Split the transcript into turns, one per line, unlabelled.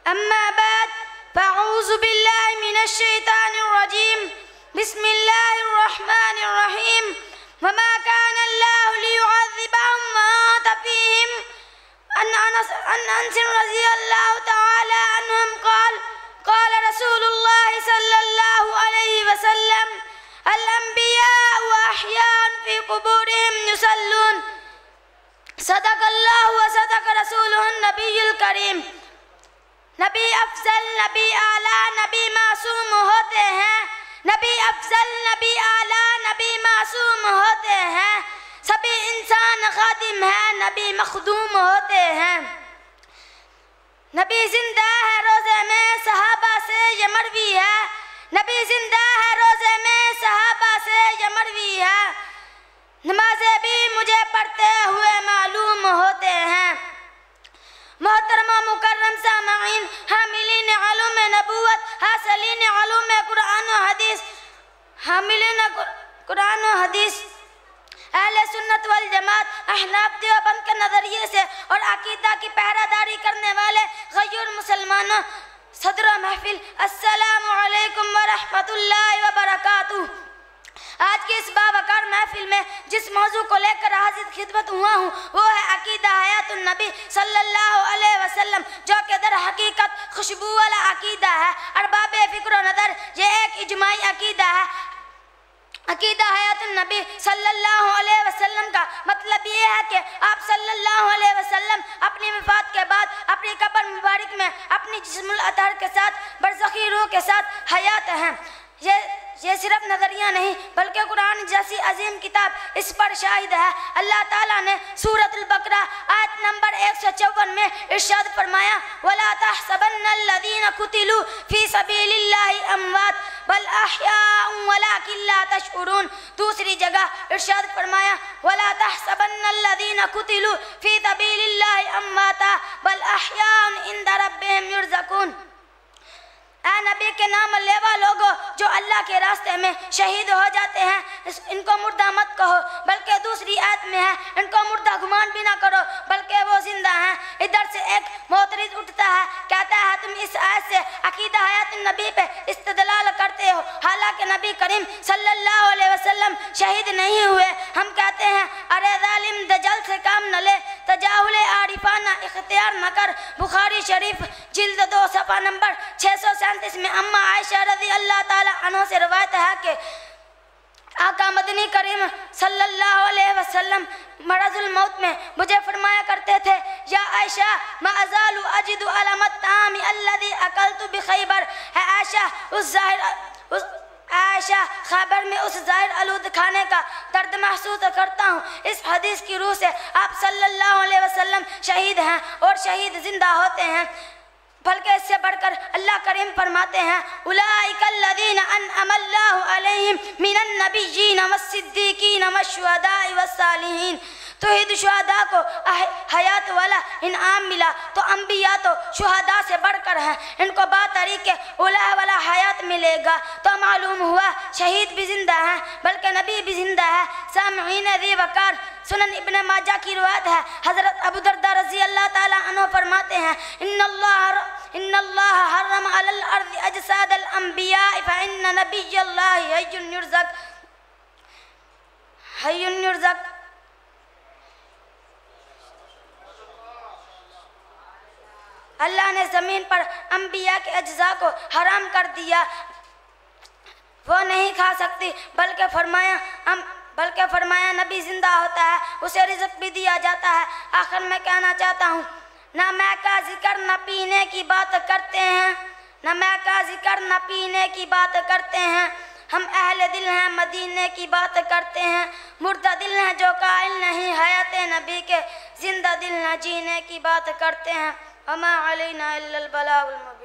أما بعد فأعوذ بالله من الشيطان الرجيم بسم الله الرحمن الرحيم وما كان الله ليعذبهم وأنت فيهم عن أنس رضي الله تعالى عنهم قال رسول الله صلى الله عليه وسلم الأنبياء أحياء في قبورهم يصلون صدق الله وصدق رسوله النبي الكريم. نبی افضل، نبی اعلیٰ، نبی معصوم ہوتے ہیں. نبی افضل، نبی اعلیٰ، نبی معصوم ہوتے ہیں. سبھی انسان خادم ہیں، نبی مخدوم ہوتے ہیں. نبی زندہ ہے روزے میں صحابہ سے یہ مروی ہے. نبی زندہ ہے روزے میں صحابہ سے یہ مروی ہے. نمازیں بھی مجھے پڑھتے ہوئے معلوم ہوتے ہیں. محترم و مکرم سامعین، حاملین علوم نبوت، حاصلین علوم قرآن و حدیث، حاملین قرآن و حدیث، اہل سنت والجماعت احناف دیوبند کے نظریے سے اور عقیدہ کی پہرہ داری کرنے والے غیور مسلمانوں، صدر و محفل، السلام علیکم ورحمۃ اللہ وبرکاتہ. آج کی اس باوقار محفل میں جس موضوع کو لے کر حاضر خدمت ہوا ہوں وہ ہے عقیدہ حیات النبی صلی اللہ علیہ وسلم، جو کہ در حقیقت خوشبو والا عقیدہ ہے. ارباب فکر و نظر یہ ایک اجماعی عقیدہ ہے. عقیدہ حیات النبی صلی اللہ علیہ وسلم کا مطلب یہ ہے کہ آپ صلی اللہ علیہ وسلم اپنی وفات کے بعد اپنی قبر مبارک میں اپنی جسم الاطہر کے ساتھ برزخی روح کے ساتھ حیات ہیں. یہ صرف نظریہ نہیں بلکہ قرآن جیسی عظیم کتاب اس پر شاہد ہے. اللہ تعالیٰ نے سورۃ البقرہ آیت نمبر 154 میں ارشاد فرمایا وَلَا تَحْسَبَنَّ الَّذِينَ قُتِلُوا فِي سَبِيلِ اللَّهِ أَمْوَاتٌ بَلْ أَحْيَاءٌ وَلَكِنْ لَا تَشْعُرُونَ. دوسری جگہ ارشاد فرمایا وَلَا تَحْسَبَنَّ الَّذِينَ قُتِلُوا فِي سَبِيلِ اللَّهِ أَمْوَاتٌ بَلْ أَحْيَاءٌ عِندَ رَبِّهِمْ يُرْزَقُونَ. اے نبی کے نام لیوا لوگوں جو اللہ کے راستے میں شہید ہو جاتے ہیں ان کو مردہ مت کہو بلکہ دوسری آیت میں ہے ان کو مردہ گمان بھی نہ کرو بلکہ وہ زندہ ہیں. ادھر سے ایک معترض اٹھتا ہے، کہتا ہے تم اس آیت سے عقیدہ حیات النبی پہ استدلال کرتے ہو حالانکہ نبی کریم صلی اللہ علیہ وسلم شہید نہیں ہوئے. ہم کہتے ہیں ارے ظالم دجل سے کام نہ لے، تجاہل عارفانہ اختیار نہ کر. بخاری شریف جلد 2 صفحہ نمبر 637 میں اما عائشہ رضی اللہ تعالی عنہ سے روایت ہے کہ آقا مدنی کریم صلی اللہ علیہ وسلم مرض الموت میں مجھے فرمایا کرتے تھے یا عائشہ ما ازال اجد علم الطعام الذي اکلت بخیبر. ہے عائشہ خیبر میں اس ظاہر آلود کھانے کا درد محسوس کرتا ہوں. اس حدیث کی روح سے آپ صلی اللہ علیہ وسلم شہید ہیں اور شہید زندہ ہوتے ہیں. بلکہ اس سے بڑھ کر اللہ کریم فرماتے ہیں اولئک الذین انعم اللہ علیہم من النبیین والصدیقین والشہداء والصالحین. توحید شہداء کو حیات والا انعام ملا تو انبیاء تو شہداء سے بڑھ کر ہیں، ان کو بطریق اولیاء والا حیات ملے گا. تو معلوم ہوا شہید بھی زندہ ہیں بلکہ نبی بھی زندہ ہے. سامعین ذی وقار، سنن ابن ماجہ کی روایت ہے حضرت ابو درداء رضی اللہ تعالی عنہ فرماتے ہیں ان اللہ حرم علی الارض اجساد الانبیاء فان نبی اللہ حی یرزق. اللہ نے زمین پر انبیاء کے اجزاء کو حرام کر دیا، وہ نہیں کھا سکتی بلکہ فرمایا نبی زندہ ہوتا ہے اسے رزق بھی دیا جاتا ہے. آخر میں کہنا چاہتا ہوں نہ میں کا ذکر نہ پینے کی بات کرتے ہیں، نہ میں کا ذکر نہ پینے کی بات کرتے ہیں. ہم اہل دل ہیں مدینے کی بات کرتے ہیں، مردہ دل ہیں جو قائل نہیں حیات نبی کے، زندہ دل نہ جینے کی بات کرتے ہیں. وما علینا الا البلاغ المبین.